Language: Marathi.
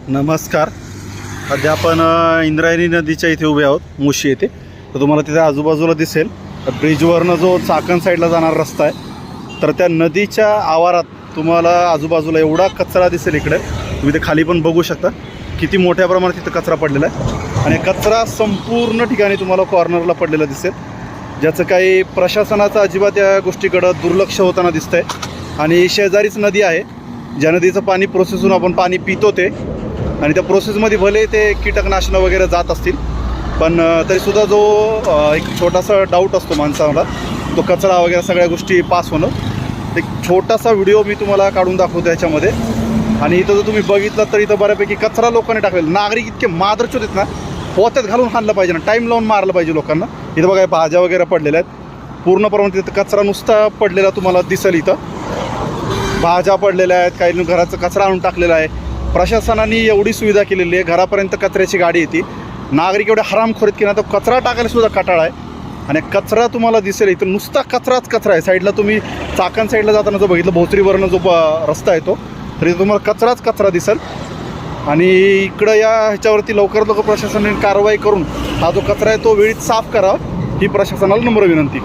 नमस्कार. सध्या आपण इंद्रायणी नदीच्या इथे उभे आहोत, मुशी येथे. तर तुम्हाला तिथे आजूबाजूला दिसेल ब्रिजवरनं जो चाकण साईडला जाणारा रस्ता आहे, तर त्या नदीच्या आवारात तुम्हाला आजूबाजूला एवढा कचरा दिसेल. इकडे तुम्ही ते खाली पण बघू शकता किती मोठ्या प्रमाणात तिथं कचरा पडलेला आहे. आणि कचरा संपूर्ण ठिकाणी तुम्हाला कॉर्नरला पडलेला दिसेल, ज्याचं काही प्रशासनाचं अजिबात या गोष्टीकडं दुर्लक्ष होताना दिसतंय. आणि शेजारीच नदी आहे, ज्या नदीचं पाणी प्रोसेसहून आपण पाणी पितो ते, आणि त्या प्रोसेसमध्ये भले ते कीटकनाशनं वगैरे जात असतील, पण तरीसुद्धा जो एक छोटासा डाऊट असतो माणसाला, तो कचरा वगैरे सगळ्या गोष्टी पास होणं. एक छोटासा व्हिडिओ मी तुम्हाला काढून दाखवतो याच्यामध्ये. आणि इथं जर तुम्ही बघितलं तर इथं बऱ्यापैकी कचरा लोकांनी टाकलेला. नागरिक इतके मादरचोत आहेत ना, पोत्यात घालून हाणलं पाहिजे ना, टाईम लावून मारलं पाहिजे लोकांना. इथं बघा भाज्या वगैरे पडलेल्या आहेत, पूर्ण प्रमाणात तिथं कचरा नुसता पडलेला तुम्हाला दिसेल. इथं भाज्या पडलेल्या आहेत, काही घराचा कचरा आणून टाकलेला आहे. प्रशासनाने एवढी सुविधा केलेली आहे, घरापर्यंत कचऱ्याची गाडी येते. नागरिक एवढे हरामखोर आहेत की ना, तर कचरा टाकायला सुद्धा कंटाळा आहे. आणि कचरा तुम्हाला दिसेल इथं नुसता कचराच कचरा आहे. साईडला तुम्ही चाकण साईडला जाताना जो बघितलं, भोसरीवरनं जो रस्ता आहे तो, तर इथं तुम्हाला कचराच कचरा दिसेल. आणि इकडं या ह्याच्यावरती लवकरात लवकर प्रशासनाने कारवाई करून हा जो कचरा आहे तो वेळीच साफ करावा, ही प्रशासनाला नम्र विनंती.